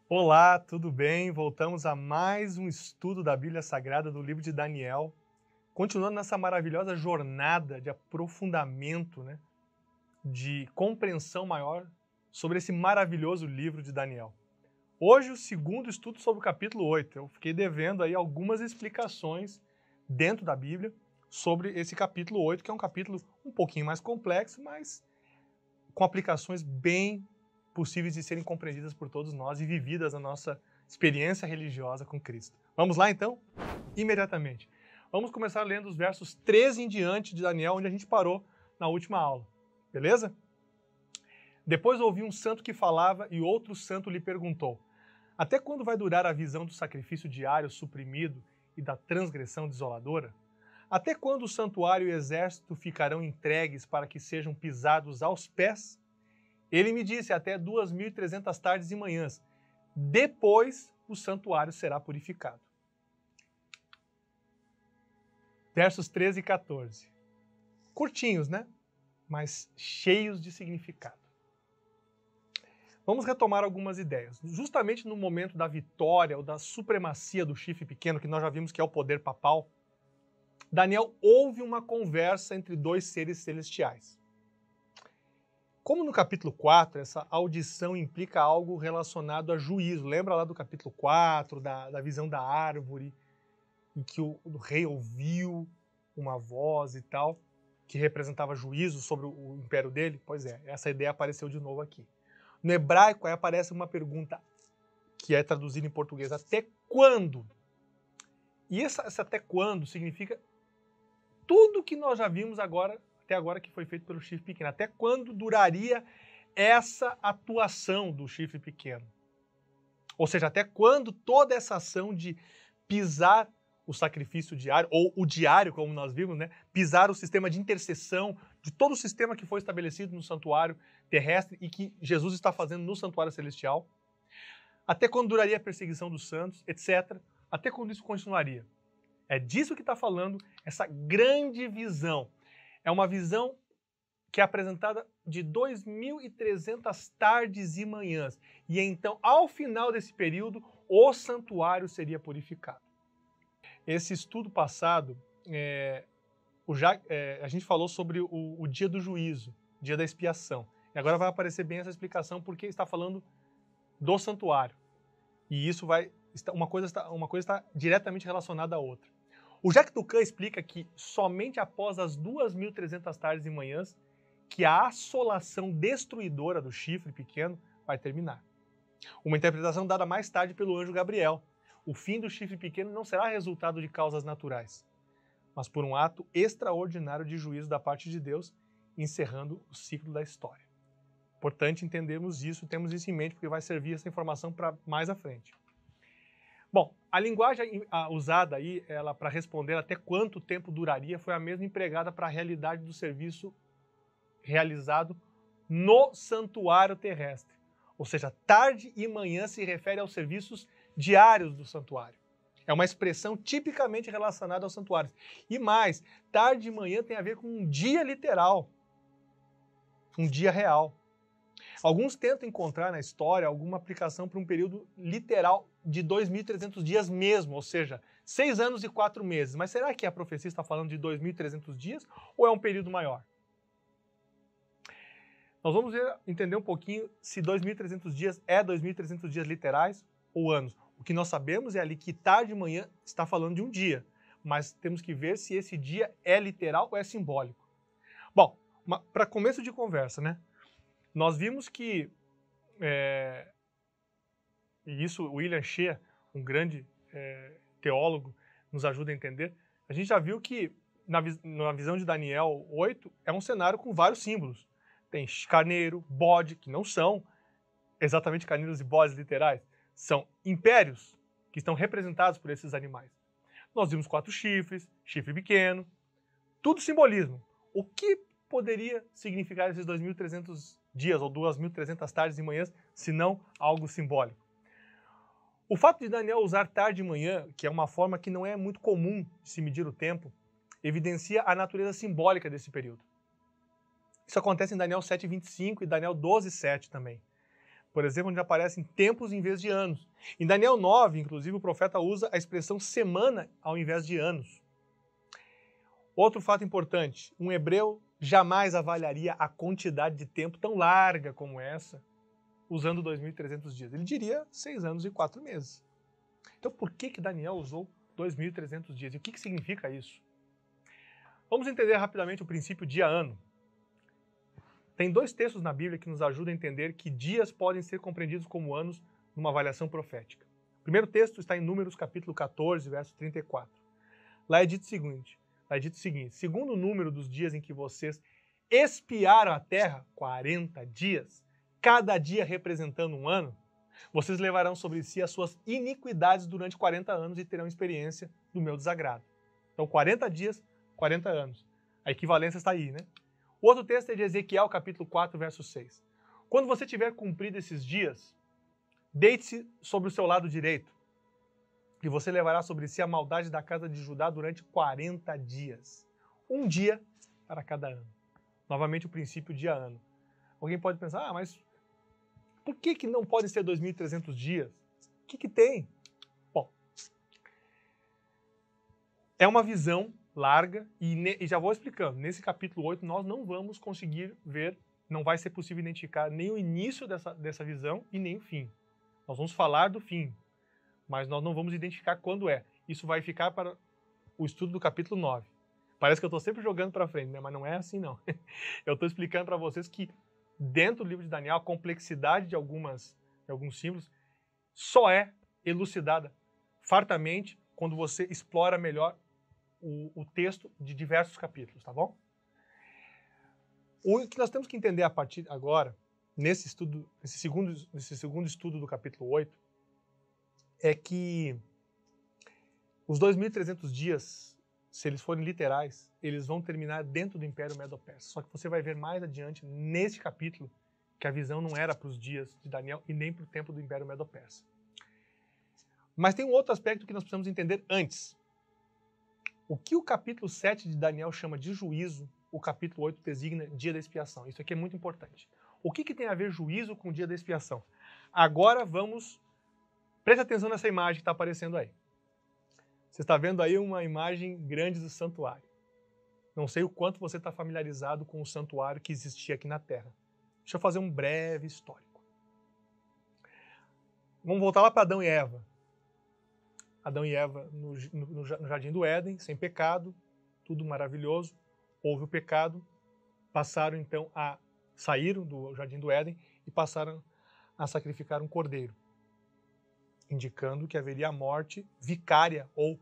Olá, tudo bem? Voltamos a mais um estudo da Bíblia Sagrada do livro de Daniel, continuando nessa maravilhosa jornada de aprofundamento, de compreensão maior sobre esse maravilhoso livro de Daniel. Hoje o segundo estudo sobre o capítulo 8. Eu fiquei devendo aí algumas explicações dentro da Bíblia sobre esse capítulo 8, que é um capítulo um pouquinho mais complexo, mas com aplicações bem possíveis de serem compreendidas por todos nós e vividas na nossa experiência religiosa com Cristo. Vamos lá, então? Imediatamente. Vamos começar lendo os versos 13 em diante de Daniel, onde a gente parou na última aula. Beleza? Depois ouvi um santo que falava e outro santo lhe perguntou: até quando vai durar a visão do sacrifício diário suprimido e da transgressão desoladora? Até quando o santuário e o exército ficarão entregues para que sejam pisados aos pés? Ele me disse: até 2.300 tardes e manhãs. Depois o santuário será purificado. Versos 13 e 14. Curtinhos, né? Mas cheios de significado. Vamos retomar algumas ideias. Justamente no momento da vitória ou da supremacia do chifre pequeno, que nós já vimos que é o poder papal, Daniel ouve uma conversa entre dois seres celestiais. Como no capítulo 4, essa audição implica algo relacionado a juízo. Lembra lá do capítulo 4, da visão da árvore, em que o rei ouviu uma voz e tal, que representava juízo sobre o império dele? Pois é, essa ideia apareceu de novo aqui. No hebraico, aí aparece uma pergunta que é traduzida em português: até quando? E esse até quando significa tudo que nós já vimos até agora que foi feito pelo chifre pequeno. Até quando duraria essa atuação do chifre pequeno? Ou seja, até quando toda essa ação de pisar o sacrifício diário, ou o diário, como nós vimos, pisar o sistema de intercessão, de todo o sistema que foi estabelecido no santuário terrestre e que Jesus está fazendo no santuário celestial? Até quando duraria a perseguição dos santos, etc. Até quando isso continuaria? É disso que está falando essa grande visão. É uma visão que é apresentada de 2.300 tardes e manhãs. E então, ao final desse período, o santuário seria purificado. Esse estudo passado, a gente falou sobre o dia do juízo, dia da expiação. E agora vai aparecer bem essa explicação porque está falando do santuário. E isso uma coisa está diretamente relacionada à outra. O Jacques Tucan explica que somente após as 2.300 tardes e manhãs que a assolação destruidora do chifre pequeno vai terminar. Uma interpretação dada mais tarde pelo anjo Gabriel. O fim do chifre pequeno não será resultado de causas naturais, mas por um ato extraordinário de juízo da parte de Deus, encerrando o ciclo da história. Importante entendermos isso, temos isso em mente, porque vai servir essa informação para mais à frente. Bom, a linguagem usada aí para responder até quanto tempo duraria foi a mesma empregada para a realidade do serviço realizado no santuário terrestre. Ou seja, tarde e manhã se refere aos serviços diários do santuário. É uma expressão tipicamente relacionada aos santuários. E mais, tarde e manhã tem a ver com um dia literal, um dia real. Alguns tentam encontrar na história alguma aplicação para um período literal de 2.300 dias mesmo, ou seja, 6 anos e 4 meses. Mas será que a profecia está falando de 2.300 dias ou é um período maior? Nós vamos entender um pouquinho se 2.300 dias é 2.300 dias literais ou anos. O que nós sabemos é ali que tarde e manhã está falando de um dia, mas temos que ver se esse dia é literal ou é simbólico. Bom, para começo de conversa, nós vimos que, e isso William Shea, um grande teólogo, nos ajuda a entender, a gente já viu que na visão de Daniel 8 é um cenário com vários símbolos. Tem carneiro, bode, que não são exatamente carneiros e bodes literais, são impérios que estão representados por esses animais. Nós vimos 4 chifres, chifre pequeno, tudo simbolismo. O que poderia significar esses 2.300 dias ou 2.300 tardes e manhãs, se não algo simbólico? O fato de Daniel usar tarde e manhã, que é uma forma que não é muito comum de se medir o tempo, evidencia a natureza simbólica desse período. Isso acontece em Daniel 7:25 e Daniel 12:7 também. por exemplo, onde aparecem tempos em vez de anos. Em Daniel 9, inclusive, o profeta usa a expressão semana ao invés de anos. Outro fato importante, um hebreu jamais avaliaria a quantidade de tempo tão larga como essa, usando 2.300 dias. Ele diria 6 anos e 4 meses. Então, por que Daniel usou 2.300 dias? E o que significa isso? Vamos entender rapidamente o princípio dia-ano. Tem 2 textos na Bíblia que nos ajudam a entender que dias podem ser compreendidos como anos numa avaliação profética. O primeiro texto está em Números capítulo 14, verso 34. Lá é dito o seguinte, segundo o número dos dias em que vocês espiaram a terra, 40 dias, cada dia representando um ano, vocês levarão sobre si as suas iniquidades durante 40 anos e terão experiência do meu desagrado. Então, 40 dias, 40 anos. A equivalência está aí, né? O outro texto é de Ezequiel, capítulo 4, verso 6. Quando você tiver cumprido esses dias, deite-se sobre o seu lado direito, e você levará sobre si a maldade da casa de Judá durante 40 dias. Um dia para cada ano. Novamente o princípio dia-ano. Alguém pode pensar, mas por que não pode ser 2.300 dias? O que tem? Bom, é uma visão larga e já vou explicando. Nesse capítulo 8 nós não vamos conseguir ver, não vai ser possível identificar nem o início dessa visão e nem o fim. Nós vamos falar do fim, mas nós não vamos identificar quando é. Isso vai ficar para o estudo do capítulo 9. Parece que eu estou sempre jogando para frente, né? Mas não é assim, não. Eu estou explicando para vocês que dentro do livro de Daniel, a complexidade de alguns símbolos só é elucidada fartamente quando você explora melhor o texto de diversos capítulos, tá bom? O que nós temos que entender a partir agora, nesse segundo estudo do capítulo 8, é que os 2.300 dias, se eles forem literais, eles vão terminar dentro do Império Medo-Persa. Só que você vai ver mais adiante, nesse capítulo, que a visão não era para os dias de Daniel e nem para o tempo do Império Medo-Persa. Mas tem um outro aspecto que nós precisamos entender antes. O que o capítulo 7 de Daniel chama de juízo, o capítulo 8 designa dia da expiação. Isso aqui é muito importante. O que tem a ver juízo com o dia da expiação? Agora preste atenção nessa imagem que está aparecendo aí. Você está vendo aí uma imagem grande do santuário. Não sei o quanto você está familiarizado com o santuário que existia aqui na Terra. Deixa eu fazer um breve histórico. Vamos voltar lá para Adão e Eva. Adão e Eva no Jardim do Éden, sem pecado, tudo maravilhoso. Houve o pecado, saíram do Jardim do Éden e passaram a sacrificar um cordeiro, indicando que haveria a morte vicária ou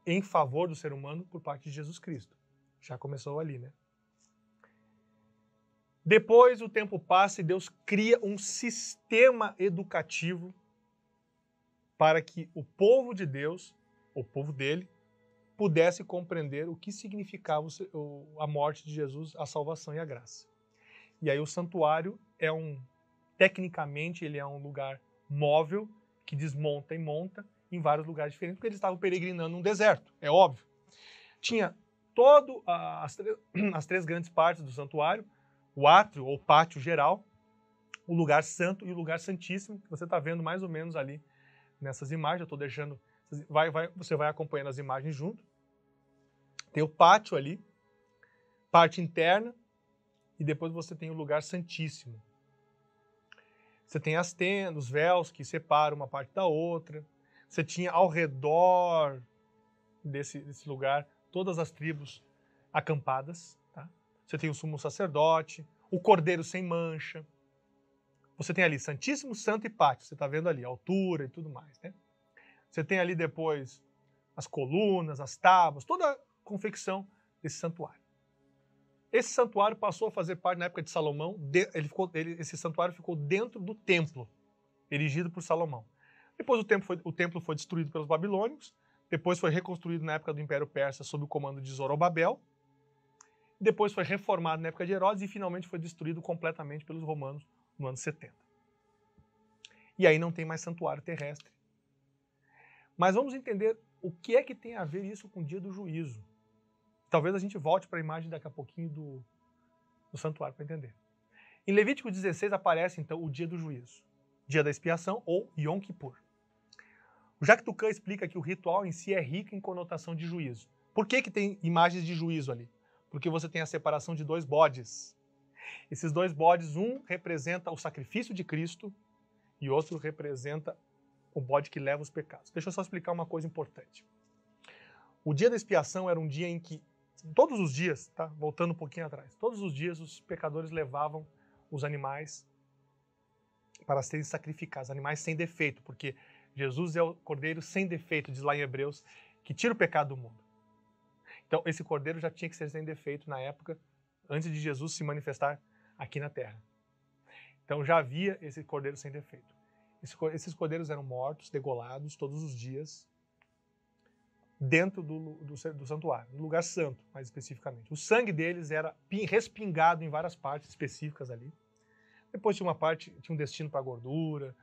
em favor do ser humano por parte de Jesus Cristo. Já começou ali, né? Depois o tempo passa e Deus cria um sistema educativo para que o povo de Deus, o povo dele, pudesse compreender o que significava a morte de Jesus, a salvação e a graça. E aí o santuário tecnicamente, ele é um lugar móvel que desmonta e monta em vários lugares diferentes, porque eles estavam peregrinando num deserto, é óbvio. Tinha as 3 grandes partes do santuário, o átrio ou pátio geral, o lugar santo e o lugar santíssimo, que você está vendo mais ou menos ali nessas imagens. Eu estou deixando, você vai acompanhando as imagens junto. Tem o pátio ali, parte interna, e depois você tem o lugar santíssimo. Você tem as tendas, os véus que separam uma parte da outra. Você tinha ao redor desse lugar todas as tribos acampadas. Tá? Você tem o sumo sacerdote, o cordeiro sem mancha. Você tem ali Santíssimo, Santo e Pátio. Você está vendo ali a altura e tudo mais. Né? Você tem ali depois as colunas, as tábuas, toda a confecção desse santuário. Esse santuário passou a fazer parte, na época de Salomão, esse santuário ficou dentro do templo, erigido por Salomão. Depois o templo foi destruído pelos babilônios, depois foi reconstruído na época do Império Persa sob o comando de Zorobabel, depois foi reformado na época de Herodes e finalmente foi destruído completamente pelos romanos no ano 70. E aí não tem mais santuário terrestre. Mas vamos entender o que é que tem a ver isso com o dia do juízo. Talvez a gente volte para a imagem daqui a pouquinho do santuário para entender. Em Levítico 16 aparece, então, o dia do juízo, dia da expiação ou Yom Kippur. O Jacques Tucan explica que o ritual em si é rico em conotação de juízo. Por que tem imagens de juízo ali? Porque você tem a separação de 2 bodes. Esses 2 bodes, um representa o sacrifício de Cristo e outro representa o bode que leva os pecados. Deixa eu só explicar uma coisa importante. O dia da expiação era um dia em que, todos os dias, tá? Voltando um pouquinho atrás, todos os dias os pecadores levavam os animais para serem sacrificados, animais sem defeito, porque Jesus é o cordeiro sem defeito, diz lá em Hebreus, que tira o pecado do mundo. Então, esse cordeiro já tinha que ser sem defeito na época, antes de Jesus se manifestar aqui na terra. Então, já havia esse cordeiro sem defeito. Esses cordeiros eram mortos, degolados, todos os dias, dentro do santuário, no lugar santo, mais especificamente. O sangue deles era respingado em várias partes específicas ali. Depois tinha uma parte, tinha um destino para a gordura.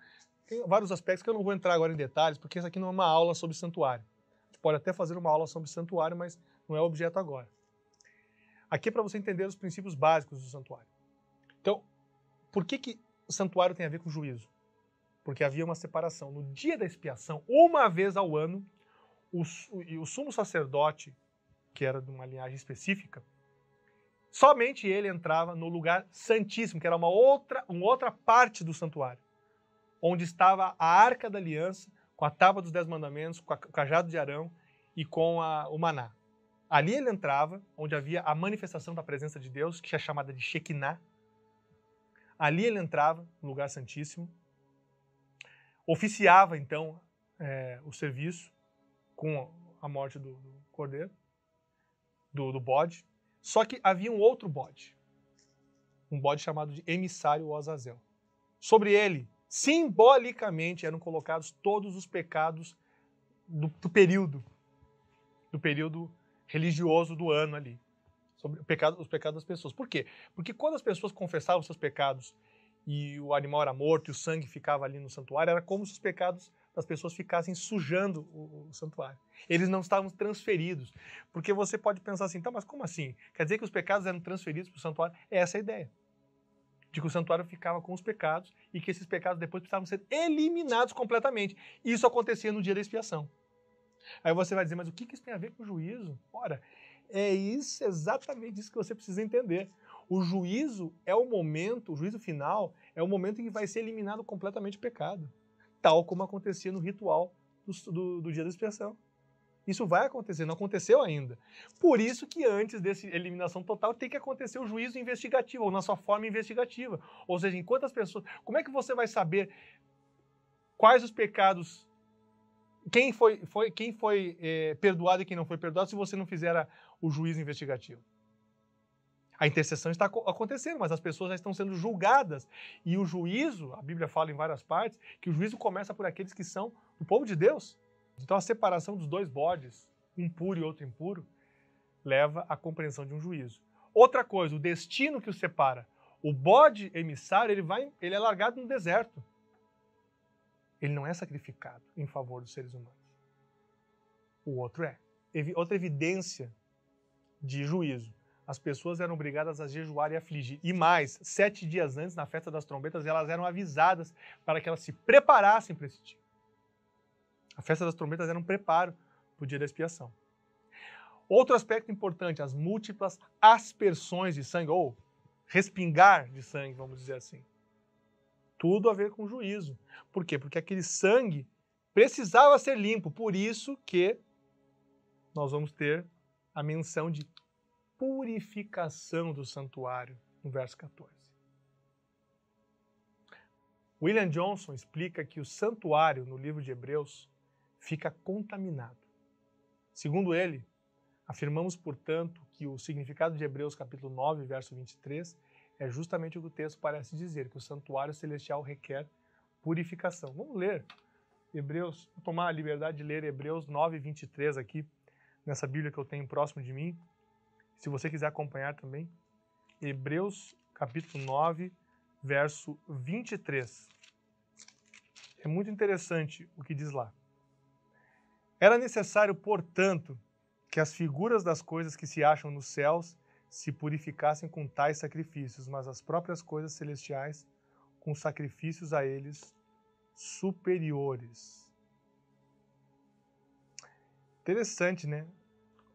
Tem vários aspectos que eu não vou entrar agora em detalhes, porque isso aqui não é uma aula sobre santuário. A gente pode até fazer uma aula sobre santuário, mas não é o objeto agora. Aqui é para você entender os princípios básicos do santuário. Então, por que o santuário tem a ver com juízo? Porque havia uma separação. No dia da expiação, uma vez ao ano, o sumo sacerdote, que era de uma linhagem específica, somente ele entrava no lugar santíssimo, que era uma outra parte do santuário, onde estava a Arca da Aliança, com a Tábua dos 10 Mandamentos, com o cajado de Arão e com o maná. Ali ele entrava, onde havia a manifestação da presença de Deus, que é chamada de Shekinah. Ali ele entrava, no lugar santíssimo, oficiava, então, o serviço com a morte do cordeiro, do bode. Só que havia um outro bode, um bode chamado de emissário ou Azazel. Sobre ele, simbolicamente, eram colocados todos os pecados do período religioso do ano ali, sobre os pecados das pessoas. Por quê? Porque quando as pessoas confessavam seus pecados e o animal era morto e o sangue ficava ali no santuário, era como se os pecados das pessoas ficassem sujando o santuário. Eles não estavam transferidos. Porque você pode pensar assim, tá, mas como assim? Quer dizer que os pecados eram transferidos para o santuário? É essa a ideia. De que o santuário ficava com os pecados e que esses pecados depois precisavam ser eliminados completamente. Isso acontecia no dia da expiação. Aí você vai dizer, mas o que isso tem a ver com o juízo? Ora, é isso, exatamente isso que você precisa entender. O juízo é o momento, o juízo final é o momento em que vai ser eliminado completamente o pecado. Tal como acontecia no ritual do dia da expiação. Isso vai acontecer, não aconteceu ainda. Por isso que antes dessa eliminação total tem que acontecer o juízo investigativo, ou na sua forma investigativa. Ou seja, enquanto as pessoas... Como é que você vai saber quais os pecados... Quem foi perdoado e quem não foi perdoado se você não fizer o juízo investigativo? A intercessão está acontecendo, mas as pessoas já estão sendo julgadas. E o juízo, a Bíblia fala em várias partes, que o juízo começa por aqueles que são do povo de Deus. Então a separação dos 2 bodes, um puro e outro impuro, leva à compreensão de um juízo. Outra coisa, o destino que os separa. O bode emissário, ele é largado no deserto. Ele não é sacrificado em favor dos seres humanos. O outro é. Outra evidência de juízo. As pessoas eram obrigadas a jejuar e afligir. E mais, 7 dias antes, na festa das trombetas, elas eram avisadas para que elas se preparassem para esse dia. A festa das trombetas era um preparo para o dia da expiação. Outro aspecto importante, as múltiplas aspersões de sangue, ou respingar de sangue, vamos dizer assim. Tudo a ver com juízo. Por quê? Porque aquele sangue precisava ser limpo. Por isso que nós vamos ter a menção de purificação do santuário, no verso 14. William Johnson explica que o santuário, no livro de Hebreus, fica contaminado. Segundo ele, afirmamos, portanto, que o significado de Hebreus capítulo 9, verso 23, é justamente o que o texto parece dizer, que o santuário celestial requer purificação. Vamos ler Hebreus, vou tomar a liberdade de ler Hebreus 9, 23 aqui, nessa Bíblia que eu tenho próximo de mim. Se você quiser acompanhar também, Hebreus capítulo 9, verso 23. É muito interessante o que diz lá. Era necessário, portanto, que as figuras das coisas que se acham nos céus se purificassem com tais sacrifícios, mas as próprias coisas celestiais com sacrifícios a eles superiores. Interessante, né?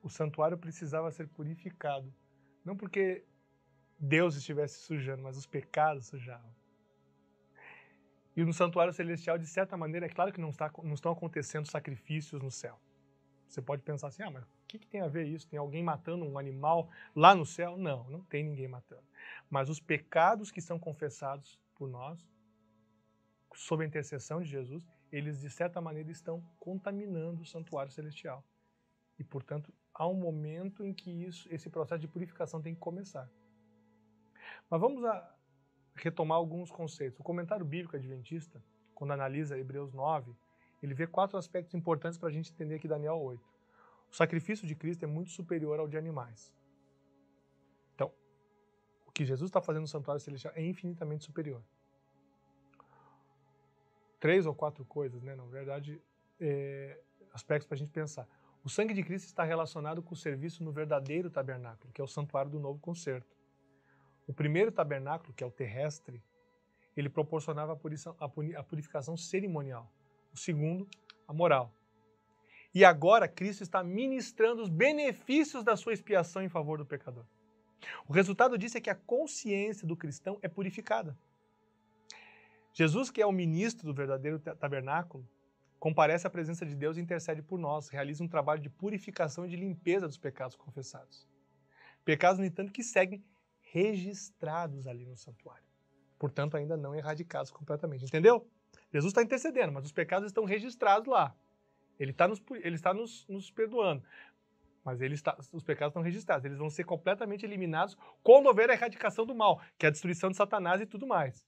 O santuário precisava ser purificado. Não porque Deus estivesse sujando, mas os pecados sujavam. E no santuário celestial, de certa maneira, é claro que não estão acontecendo sacrifícios no céu. Você pode pensar assim, mas o que tem a ver isso? Tem alguém matando um animal lá no céu? Não, não tem ninguém matando. Mas os pecados que são confessados por nós, sob a intercessão de Jesus, eles de certa maneira estão contaminando o santuário celestial. E, portanto, há um momento em que esse processo de purificação tem que começar. Mas vamos retomar alguns conceitos. O comentário bíblico adventista, quando analisa Hebreus 9, ele vê 4 aspectos importantes para a gente entender aqui Daniel 8. O sacrifício de Cristo é muito superior ao de animais. Então, o que Jesus está fazendo no santuário celestial é infinitamente superior. 3 ou 4 coisas, né? Na verdade, aspectos para a gente pensar. O sangue de Cristo está relacionado com o serviço no verdadeiro tabernáculo, que é o santuário do novo concerto. O primeiro tabernáculo, que é o terrestre, ele proporcionava a purificação cerimonial. O segundo, a moral. E agora Cristo está ministrando os benefícios da sua expiação em favor do pecador. O resultado disso é que a consciência do cristão é purificada. Jesus, que é o ministro do verdadeiro tabernáculo, comparece à presença de Deus e intercede por nós, realiza um trabalho de purificação e de limpeza dos pecados confessados. Pecados, no entanto, que seguem registrados ali no santuário. Portanto, ainda não erradicados completamente. Entendeu? Jesus está intercedendo, mas os pecados estão registrados lá. Ele está nos perdoando. Mas os pecados estão registrados. Eles vão ser completamente eliminados quando houver a erradicação do mal, que é a destruição de Satanás e tudo mais.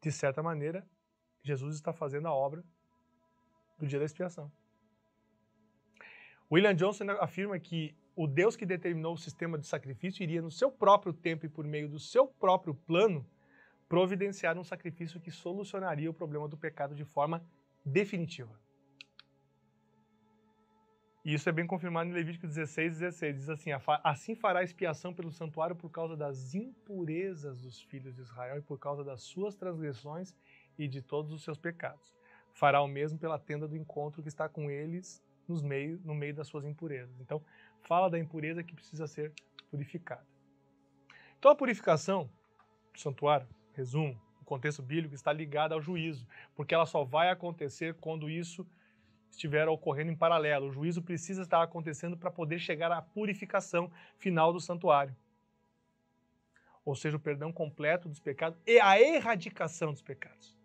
De certa maneira, Jesus está fazendo a obra do dia da expiação. William Johnson afirma que o Deus que determinou o sistema de sacrifício iria, no seu próprio tempo e por meio do seu próprio plano, providenciar um sacrifício que solucionaria o problema do pecado de forma definitiva. E isso é bem confirmado em Levítico 16:16. Diz assim, assim fará expiação pelo santuário por causa das impurezas dos filhos de Israel e por causa das suas transgressões e de todos os seus pecados. Fará o mesmo pela tenda do encontro que está com eles no meio das suas impurezas. Então, fala da impureza que precisa ser purificada. Então, a purificação do santuário, resumo, o contexto bíblico, está ligada ao juízo, porque ela só vai acontecer quando isso estiver ocorrendo em paralelo. O juízo precisa estar acontecendo para poder chegar à purificação final do santuário. Ou seja, o perdão completo dos pecados e a erradicação dos pecados.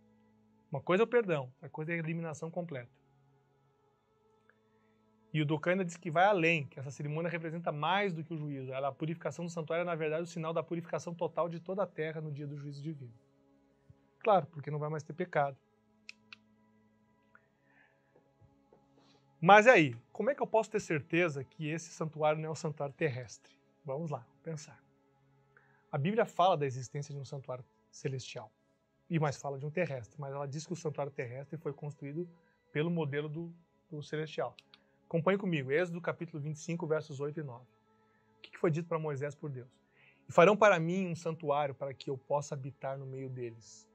Uma coisa é o perdão, outra coisa é a eliminação completa. E o Dokan ainda diz que vai além, que essa cerimônia representa mais do que o juízo. A purificação do santuário é, na verdade, o sinal da purificação total de toda a terra no dia do juízo divino. Claro, porque não vai mais ter pecado. Mas aí, como é que eu posso ter certeza que esse santuário não é um santuário terrestre? Vamos lá, pensar. A Bíblia fala da existência de um santuário celestial, e mais fala de um terrestre, mas ela diz que o santuário terrestre foi construído pelo modelo do celestial. Acompanhe comigo, Êxodo capítulo 25, versos 8 e 9. O que foi dito para Moisés por Deus? E farão para mim um santuário para que eu possa habitar no meio deles,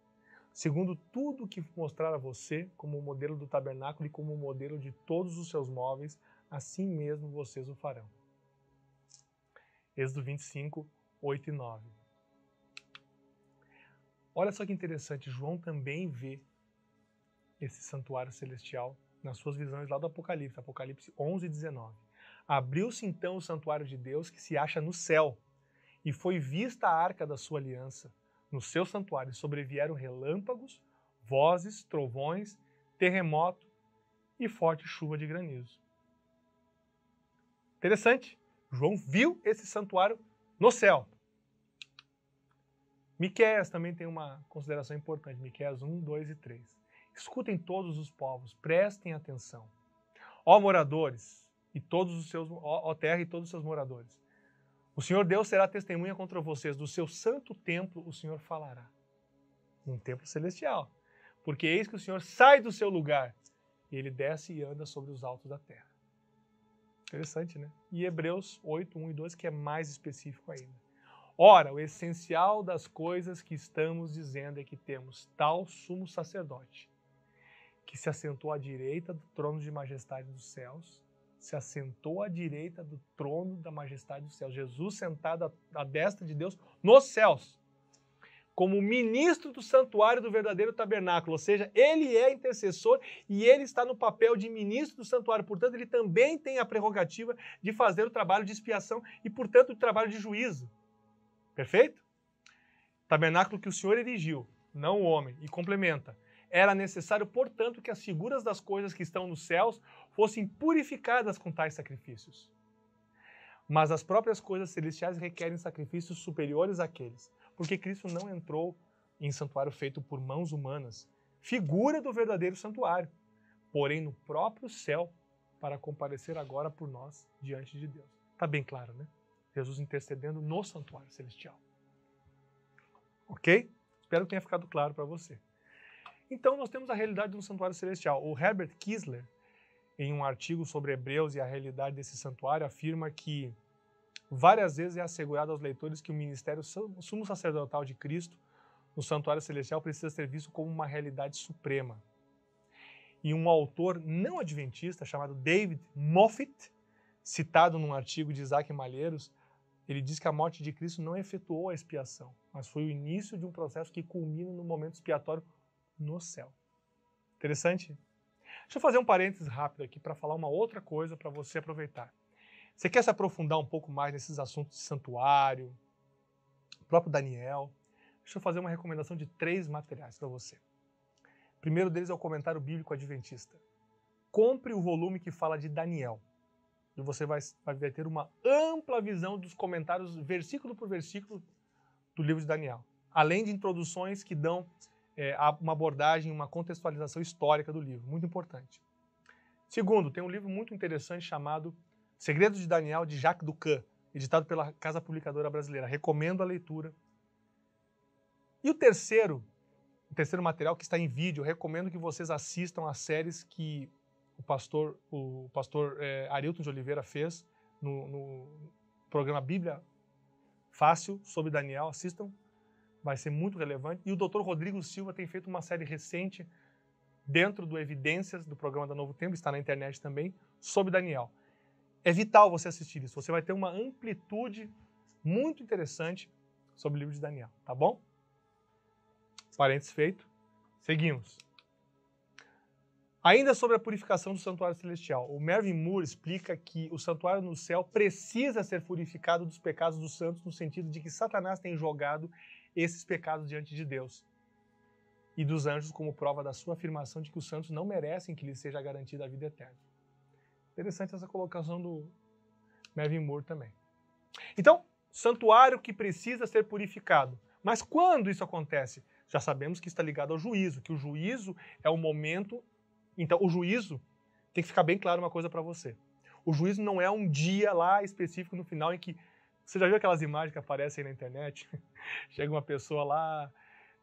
segundo tudo que mostrar a você como o modelo do tabernáculo e como o modelo de todos os seus móveis, assim mesmo vocês o farão. Êxodo 25, 8 e 9. Olha só que interessante, João também vê esse santuário celestial nas suas visões lá do Apocalipse, Apocalipse 11, 19. Abriu-se então o santuário de Deus que se acha no céu, e foi vista a arca da sua aliança. No seu santuário sobrevieram relâmpagos, vozes, trovões, terremoto e forte chuva de granizo. Interessante, João viu esse santuário no céu. Miqueias também tem uma consideração importante, Miqueias 1, 2 e 3. Escutem todos os povos, prestem atenção. Ó moradores, e todos os seus, ó terra e todos os seus moradores. O Senhor Deus será testemunha contra vocês, do seu santo templo o Senhor falará. Um templo celestial. Porque eis que o Senhor sai do seu lugar, e ele desce e anda sobre os altos da terra. Interessante, né? E Hebreus 8, 1 e 2, que é mais específico ainda. Ora, o essencial das coisas que estamos dizendo é que temos tal sumo sacerdote, que se assentou à direita do trono de majestade dos céus, se assentou à direita do trono da majestade dos céus. Jesus sentado à destra de Deus nos céus, como ministro do santuário do verdadeiro tabernáculo, ou seja, ele é intercessor e ele está no papel de ministro do santuário, portanto, ele também tem a prerrogativa de fazer o trabalho de expiação e, portanto, o trabalho de juízo. Perfeito? Tabernáculo que o Senhor erigiu, não o homem, e complementa. Era necessário, portanto, que as figuras das coisas que estão nos céus fossem purificadas com tais sacrifícios. Mas as próprias coisas celestiais requerem sacrifícios superiores àqueles, porque Cristo não entrou em santuário feito por mãos humanas, figura do verdadeiro santuário, porém no próprio céu, para comparecer agora por nós diante de Deus. Está bem claro, né? Jesus intercedendo no santuário celestial. Ok? Espero que tenha ficado claro para você. Então nós temos a realidade do santuário celestial. O Herbert Kiesler, em um artigo sobre Hebreus e a realidade desse santuário, afirma que várias vezes é assegurado aos leitores que o ministério sumo sacerdotal de Cristo no santuário celestial precisa ser visto como uma realidade suprema. E um autor não adventista chamado David Moffitt, citado num artigo de Isaac Malheiros, ele diz que a morte de Cristo não efetuou a expiação, mas foi o início de um processo que culmina no momento expiatório no céu. Interessante? Deixa eu fazer um parênteses rápido aqui para falar uma outra coisa para você aproveitar. Você quer se aprofundar um pouco mais nesses assuntos de santuário, o próprio Daniel? Deixa eu fazer uma recomendação de 3 materiais para você. O primeiro deles é o comentário bíblico adventista. Compre o volume que fala de Daniel. E você vai ter uma ampla visão dos comentários, versículo por versículo, do livro de Daniel. Além de introduções que dão uma abordagem, uma contextualização histórica do livro. Muito importante. Segundo, tem um livro muito interessante chamado Segredos de Daniel, de Jacques Ducan, editado pela Casa Publicadora Brasileira. Recomendo a leitura. E o terceiro material, que está em vídeo, eu recomendo que vocês assistam às séries que o pastor Arilton de Oliveira fez no programa Bíblia Fácil sobre Daniel. Assistam, vai ser muito relevante. E o Dr. Rodrigo Silva tem feito uma série recente dentro do Evidências, do programa da Novo Tempo, está na internet também, sobre Daniel. É vital você assistir isso. Você vai ter uma amplitude muito interessante sobre o livro de Daniel, tá bom? Parênteses feito. Seguimos. Ainda sobre a purificação do santuário celestial, o Mervyn Moore explica que o santuário no céu precisa ser purificado dos pecados dos santos, no sentido de que Satanás tem jogado esses pecados diante de Deus e dos anjos como prova da sua afirmação de que os santos não merecem que lhes seja garantida a vida eterna. Interessante essa colocação do Mervyn Moore também. Então, santuário que precisa ser purificado. Mas quando isso acontece? Já sabemos que está ligado ao juízo, que o juízo é o momento. Então, o juízo, tem que ficar bem claro uma coisa para você. O juízo não é um dia lá específico no final em que... Você já viu aquelas imagens que aparecem na internet? Chega uma pessoa lá,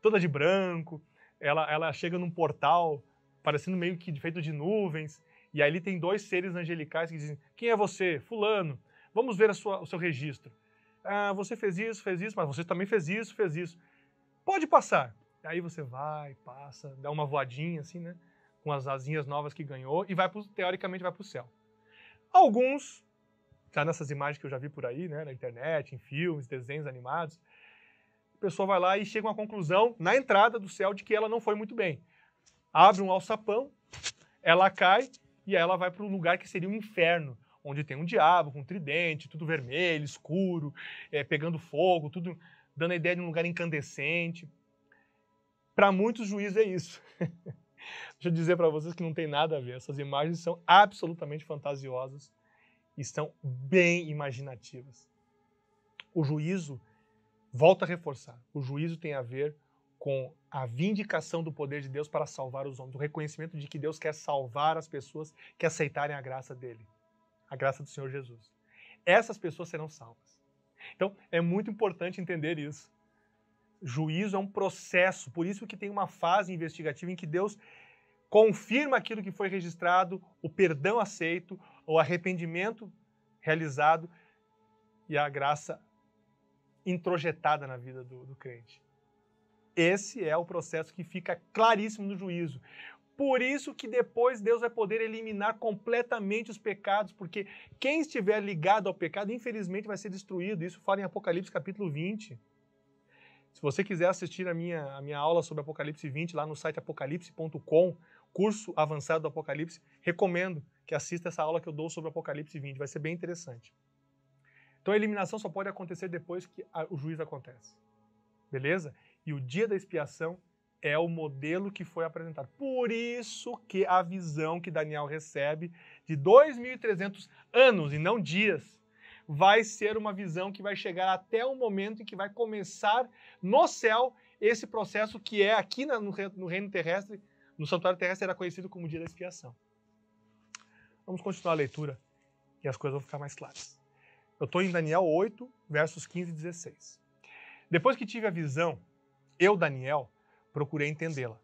toda de branco, ela chega num portal, parecendo meio que feito de nuvens, e ali tem 2 seres angelicais que dizem: quem é você? Fulano. Vamos ver o seu registro. Ah, você fez isso, mas você também fez isso. Pode passar. Aí você vai, passa, dá uma voadinha assim, né? Com as asinhas novas que ganhou e teoricamente vai para o céu. Alguns, já nessas imagens que eu já vi por aí, né, na internet, em filmes, desenhos animados, a pessoa vai lá e chega a uma conclusão na entrada do céu de que ela não foi muito bem. Abre um alçapão, ela cai e aí ela vai para um lugar que seria um inferno, onde tem um diabo com um tridente, tudo vermelho, escuro, pegando fogo, tudo dando a ideia de um lugar incandescente. Para muitos, juízo é isso. Deixa eu dizer para vocês que não tem nada a ver. Essas imagens são absolutamente fantasiosas e são bem imaginativas. O juízo, volta a reforçar, o juízo tem a ver com a vindicação do poder de Deus para salvar os homens, o reconhecimento de que Deus quer salvar as pessoas que aceitarem a graça dele, a graça do Senhor Jesus. Essas pessoas serão salvas. Então, é muito importante entender isso. Juízo é um processo, por isso que tem uma fase investigativa em que Deus confirma aquilo que foi registrado, o perdão aceito, o arrependimento realizado e a graça introjetada na vida do crente. Esse é o processo que fica claríssimo no juízo. Por isso que depois Deus vai poder eliminar completamente os pecados, porque quem estiver ligado ao pecado, infelizmente, vai ser destruído. Isso fala em Apocalipse capítulo 20. Se você quiser assistir a minha aula sobre Apocalipse 20, lá no site apocalipse.com, curso avançado do Apocalipse, recomendo que assista essa aula que eu dou sobre Apocalipse 20, vai ser bem interessante. Então a eliminação só pode acontecer depois que o juízo acontece. Beleza? E o dia da expiação é o modelo que foi apresentado. Por isso que a visão que Daniel recebe de 2.300 anos e não dias, vai ser uma visão que vai chegar até o momento em que vai começar no céu esse processo que é aqui no reino terrestre, no santuário terrestre era conhecido como dia da expiação. Vamos continuar a leitura e as coisas vão ficar mais claras. Eu estou em Daniel 8, versos 15 e 16. Depois que tive a visão, eu, Daniel, procurei entendê-la.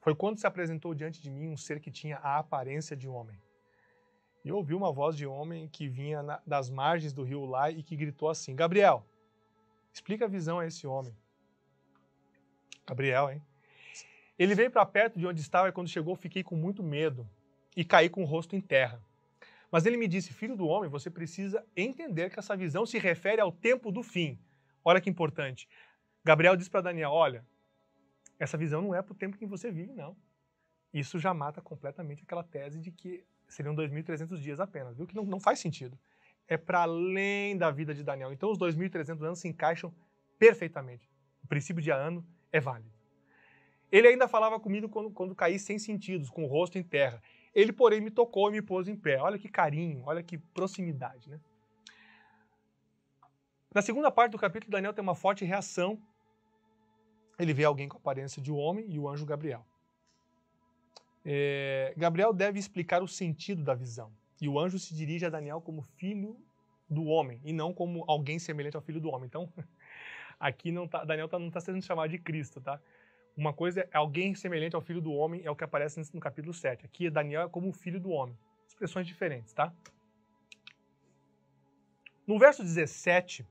Foi quando se apresentou diante de mim um ser que tinha a aparência de homem. E eu ouvi uma voz de homem que vinha das margens do rio Ulai e que gritou assim: Gabriel, explica a visão a esse homem. Gabriel, hein? Ele veio para perto de onde estava e quando chegou fiquei com muito medo e caí com o rosto em terra. Mas ele me disse: filho do homem, você precisa entender que essa visão se refere ao tempo do fim. Olha que importante. Gabriel disse para Daniel: olha, essa visão não é para o tempo que você vive, não. Isso já mata completamente aquela tese de que seriam 2.300 dias apenas, viu? Que não faz sentido. É para além da vida de Daniel. Então os 2.300 anos se encaixam perfeitamente. O princípio de ano é válido. Ele ainda falava comigo quando caí sem sentidos, com o rosto em terra. Ele, porém, me tocou e me pôs em pé. Olha que carinho, olha que proximidade, né? Na segunda parte do capítulo, Daniel tem uma forte reação. Ele vê alguém com a aparência de homem e o anjo Gabriel. Gabriel deve explicar o sentido da visão. E o anjo se dirige a Daniel como filho do homem, e não como alguém semelhante ao filho do homem. Então, aqui Daniel não está sendo chamado de Cristo, tá? Uma coisa é alguém semelhante ao filho do homem, é o que aparece no capítulo 7. Aqui Daniel é como o filho do homem. Expressões diferentes, tá? No verso 17,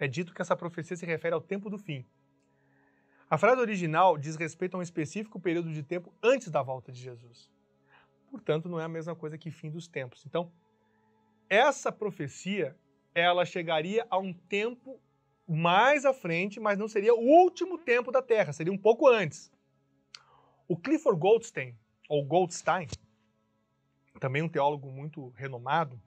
é dito que essa profecia se refere ao tempo do fim. A frase original diz respeito a um específico período de tempo antes da volta de Jesus. Portanto, não é a mesma coisa que fim dos tempos. Então, essa profecia, ela chegaria a um tempo mais à frente, mas não seria o último tempo da Terra, seria um pouco antes. O Clifford Goldstein, ou Goldstein, também um teólogo muito renomado,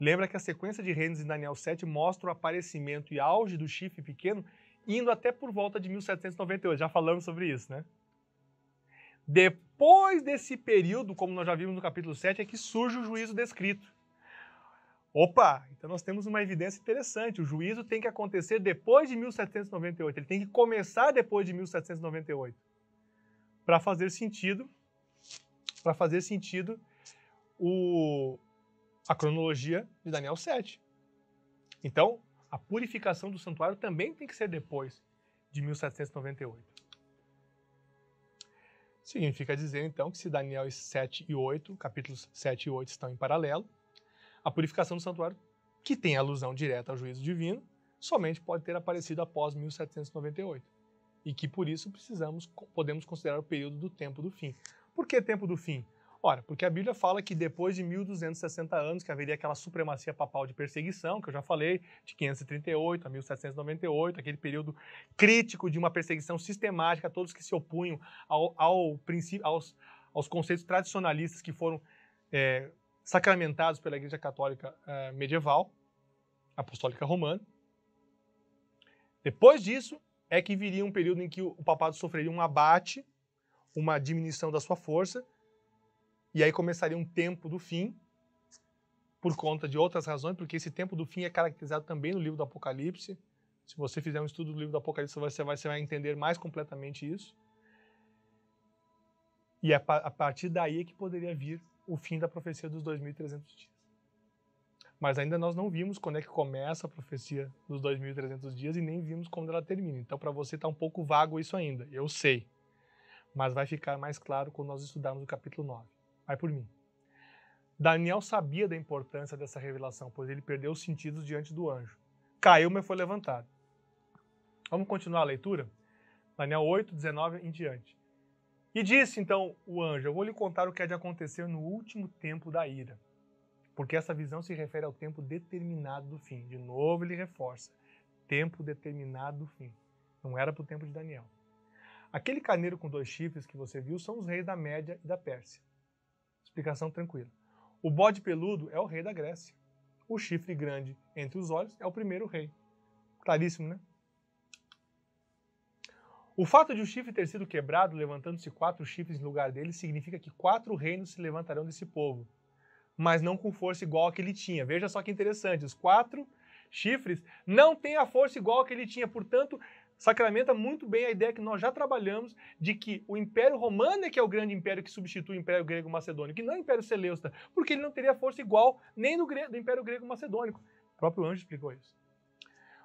lembra que a sequência de reinos em Daniel 7 mostra o aparecimento e auge do chifre pequeno indo até por volta de 1798. Já falamos sobre isso, né? Depois desse período, como nós já vimos no capítulo 7, é que surge o juízo descrito. Opa, então nós temos uma evidência interessante. O juízo tem que acontecer depois de 1798. Ele tem que começar depois de 1798. Para fazer sentido a cronologia de Daniel 7. Então, a purificação do santuário também tem que ser depois de 1798. Significa dizer, então, que se Daniel 7 e 8, capítulos 7 e 8 estão em paralelo, a purificação do santuário, que tem alusão direta ao juízo divino, somente pode ter aparecido após 1798. E que, por isso, podemos considerar o período do tempo do fim. Por que tempo do fim? Ora, porque a Bíblia fala que depois de 1260 anos, que haveria aquela supremacia papal de perseguição, que eu já falei, de 538 a 1798, aquele período crítico de uma perseguição sistemática a todos que se opunham aos conceitos tradicionalistas que foram sacramentados pela Igreja Católica medieval, apostólica romana. Depois disso, é que viria um período em que o papado sofreria um abate, uma diminuição da sua força, e aí começaria um tempo do fim, por conta de outras razões, porque esse tempo do fim é caracterizado também no livro do Apocalipse. Se você fizer um estudo do livro do Apocalipse, você vai entender mais completamente isso. E a partir daí é que poderia vir o fim da profecia dos 2.300 dias. Mas ainda nós não vimos quando é que começa a profecia dos 2.300 dias e nem vimos quando ela termina. Então, para você está um pouco vago isso ainda, eu sei. Mas vai ficar mais claro quando nós estudarmos o capítulo 9. Vai por mim. Daniel sabia da importância dessa revelação, pois ele perdeu os sentidos diante do anjo. Caiu, mas foi levantado. Vamos continuar a leitura? Daniel 8, 19 em diante. E disse então o anjo: eu vou lhe contar o que há de acontecer no último tempo da ira, porque essa visão se refere ao tempo determinado do fim. De novo ele reforça, tempo determinado do fim. Não era para o tempo de Daniel. Aquele carneiro com 2 chifres que você viu são os reis da Média e da Pérsia. Explicação tranquila. O bode peludo é o rei da Grécia. O chifre grande entre os olhos é o primeiro rei. Claríssimo, né? O fato de o chifre ter sido quebrado, levantando-se 4 chifres no lugar dele, significa que 4 reinos se levantarão desse povo, mas não com força igual a que ele tinha. Veja só que interessante, os 4 chifres não têm a força igual a que ele tinha, portanto, sacramenta muito bem a ideia que nós já trabalhamos de que o Império Romano é que é o grande império que substitui o Império Grego-Macedônico, e não o Império Seleucida, porque ele não teria força igual nem do Império Grego-Macedônico. O próprio anjo explicou isso.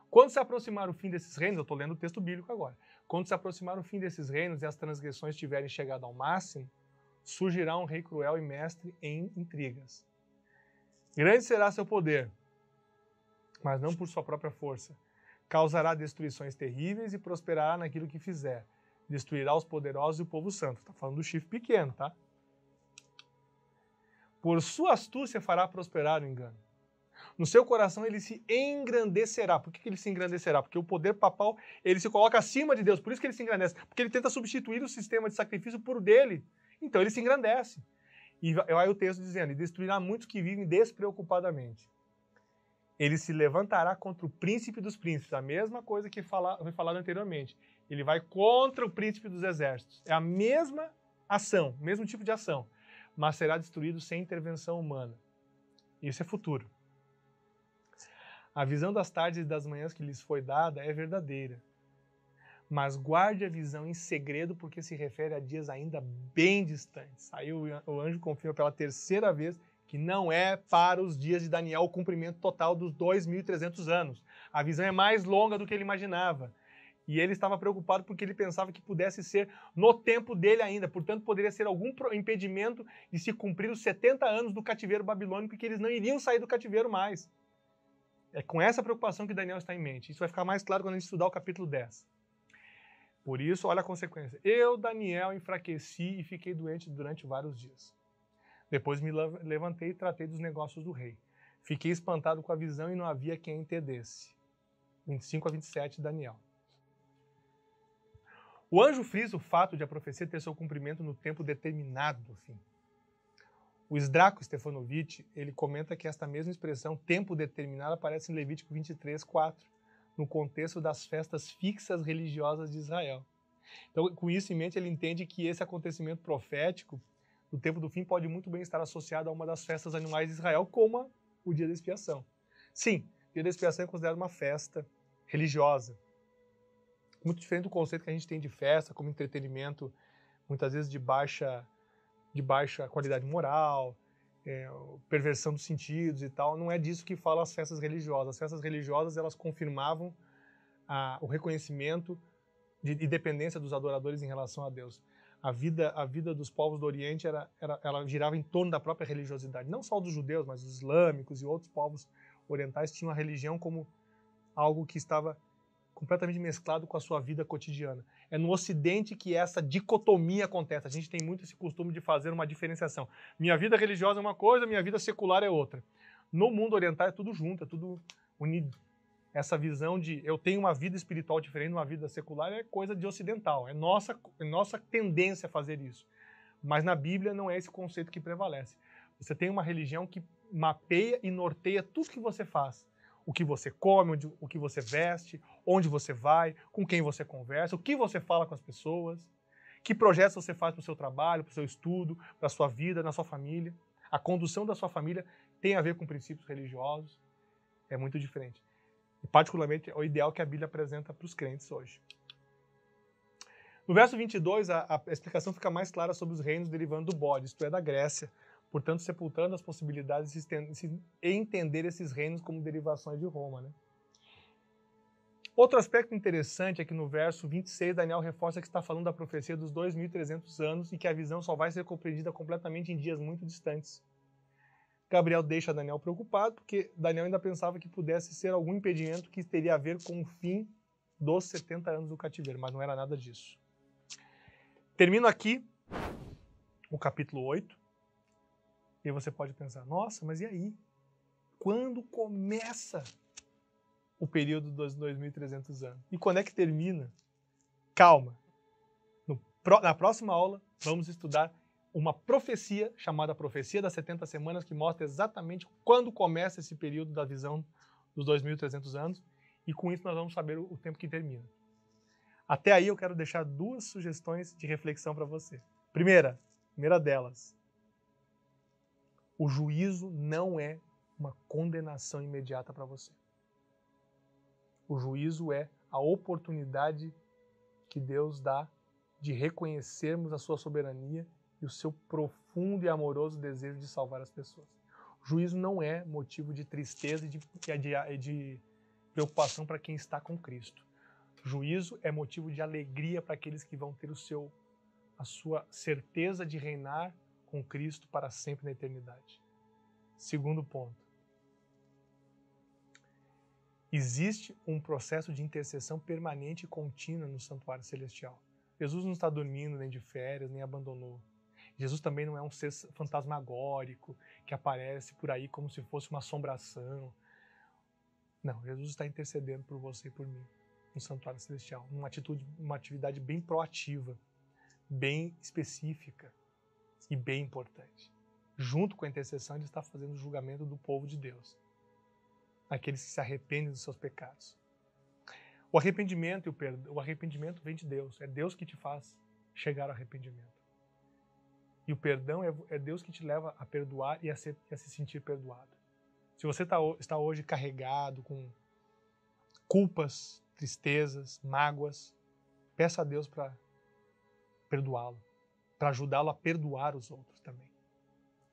Quando se aproximar o fim desses reinos, eu estou lendo o texto bíblico agora, quando se aproximar o fim desses reinos e as transgressões tiverem chegado ao máximo, surgirá um rei cruel e mestre em intrigas. Grande será seu poder, mas não por sua própria força. Causará destruições terríveis e prosperará naquilo que fizer. Destruirá os poderosos e o povo santo. Está falando do chifre pequeno, tá? Por sua astúcia fará prosperar o engano. No seu coração ele se engrandecerá. Por que ele se engrandecerá? Porque o poder papal ele se coloca acima de Deus. Por isso que ele se engrandece. Porque ele tenta substituir o sistema de sacrifício por o dele. Então ele se engrandece. E aí o texto dizendo, e destruirá muitos que vivem despreocupadamente. Ele se levantará contra o príncipe dos príncipes, a mesma coisa que foi falado anteriormente. Ele vai contra o príncipe dos exércitos. É a mesma ação, mesmo tipo de ação, mas será destruído sem intervenção humana. Isso é futuro. A visão das tardes e das manhãs que lhes foi dada é verdadeira, mas guarde a visão em segredo porque se refere a dias ainda bem distantes. Aí o anjo confirma pela 3ª vez que não é para os dias de Daniel o cumprimento total dos 2.300 anos. A visão é mais longa do que ele imaginava. E ele estava preocupado porque ele pensava que pudesse ser no tempo dele ainda. Portanto, poderia ser algum impedimento de se cumprir os 70 anos do cativeiro babilônico, que eles não iriam sair do cativeiro mais. É com essa preocupação que Daniel está em mente. Isso vai ficar mais claro quando a gente estudar o capítulo 10. Por isso, olha a consequência. Eu, Daniel, enfraqueci e fiquei doente durante vários dias. Depois me levantei e tratei dos negócios do rei. Fiquei espantado com a visão e não havia quem entendesse. 25 a 27, Daniel. O anjo frisa o fato de a profecia ter seu cumprimento no tempo determinado do fim. O Sdraco Stefanovic, ele comenta que esta mesma expressão, tempo determinado, aparece em Levítico 23, 4, no contexto das festas fixas religiosas de Israel. Então, com isso em mente, ele entende que esse acontecimento profético do tempo do fim pode muito bem estar associado a uma das festas anuais de Israel, como o Dia da Expiação. Sim, o Dia da Expiação é considerado uma festa religiosa, muito diferente do conceito que a gente tem de festa como entretenimento, muitas vezes de baixa qualidade moral, perversão dos sentidos e tal. Não é disso que falam as festas religiosas. As festas religiosas, elas confirmavam o reconhecimento e dependência dos adoradores em relação a Deus. A vida dos povos do Oriente ela girava em torno da própria religiosidade. Não só dos judeus, mas os islâmicos e outros povos orientais tinham a religião como algo que estava completamente mesclado com a sua vida cotidiana. É no Ocidente que essa dicotomia acontece. A gente tem muito esse costume de fazer uma diferenciação. Minha vida religiosa é uma coisa, minha vida secular é outra. No mundo oriental é tudo junto, é tudo unido. Essa visão de eu tenho uma vida espiritual diferente de uma vida secular é coisa de ocidental. É nossa tendência a fazer isso. Mas na Bíblia não é esse conceito que prevalece. Você tem uma religião que mapeia e norteia tudo que você faz. O que você come, o que você veste, onde você vai, com quem você conversa, o que você fala com as pessoas, que projetos você faz para o seu trabalho, para o seu estudo, para a sua vida, na sua família. A condução da sua família tem a ver com princípios religiosos. É muito diferente. E particularmente é o ideal que a Bíblia apresenta para os crentes hoje. No verso 22, a explicação fica mais clara sobre os reinos derivando do bode, isto é, da Grécia, portanto, sepultando as possibilidades de entender esses reinos como derivações de Roma. Né? Outro aspecto interessante é que no verso 26, Daniel reforça que está falando da profecia dos 2.300 anos e que a visão só vai ser compreendida completamente em dias muito distantes. Gabriel deixa Daniel preocupado, porque Daniel ainda pensava que pudesse ser algum impedimento que teria a ver com o fim dos 70 anos do cativeiro, mas não era nada disso. Termino aqui o capítulo 8, e você pode pensar, nossa, mas e aí? Quando começa o período dos 2.300 anos? E quando é que termina? Calma. Na próxima aula, vamos estudar uma profecia chamada Profecia das 70 Semanas, que mostra exatamente quando começa esse período da visão dos 2.300 anos, e com isso nós vamos saber o tempo que termina. Até aí eu quero deixar 2 sugestões de reflexão para você. Primeira delas, o juízo não é uma condenação imediata para você. O juízo é a oportunidade que Deus dá de reconhecermos a sua soberania e o seu profundo e amoroso desejo de salvar as pessoas. O juízo não é motivo de tristeza e de preocupação para quem está com Cristo. O juízo é motivo de alegria para aqueles que vão ter a sua certeza de reinar com Cristo para sempre na eternidade. Segundo ponto. Existe um processo de intercessão permanente e contínua no santuário celestial. Jesus não está dormindo, nem de férias, nem abandonou. Jesus também não é um ser fantasmagórico que aparece por aí como se fosse uma assombração. Não, Jesus está intercedendo por você e por mim no santuário celestial, uma atividade bem proativa, bem específica e bem importante. Junto com a intercessão, ele está fazendo o julgamento do povo de Deus, aqueles que se arrependem dos seus pecados. O arrependimento vem de Deus. É Deus que te faz chegar ao arrependimento. E o perdão é Deus que te leva a perdoar e a se sentir perdoado. Se você está hoje carregado com culpas, tristezas, mágoas, peça a Deus para perdoá-lo, para ajudá-lo a perdoar os outros também.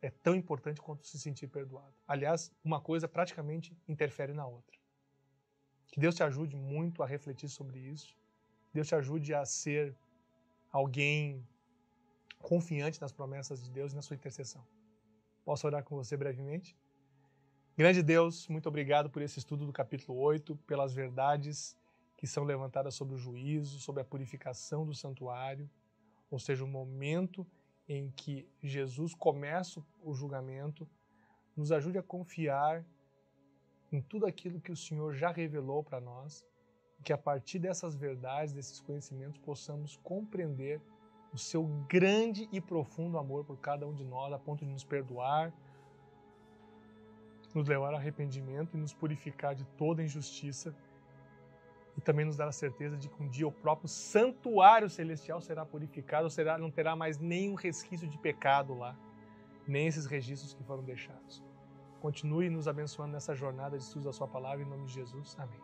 É tão importante quanto se sentir perdoado. Aliás, uma coisa praticamente interfere na outra. Que Deus te ajude muito a refletir sobre isso. Deus te ajude a ser alguém confiante nas promessas de Deus e na sua intercessão. Posso orar com você brevemente? Grande Deus, muito obrigado por esse estudo do capítulo 8, pelas verdades que são levantadas sobre o juízo, sobre a purificação do santuário, ou seja, o momento em que Jesus começa o julgamento. Nos ajude a confiar em tudo aquilo que o Senhor já revelou para nós, e que a partir dessas verdades, desses conhecimentos, possamos compreender o seu grande e profundo amor por cada um de nós, a ponto de nos perdoar, nos levar ao arrependimento e nos purificar de toda injustiça, e também nos dar a certeza de que um dia o próprio santuário celestial será purificado, não terá mais nenhum resquício de pecado lá, nem esses registros que foram deixados. Continue nos abençoando nessa jornada de estudo da sua palavra, em nome de Jesus. Amém.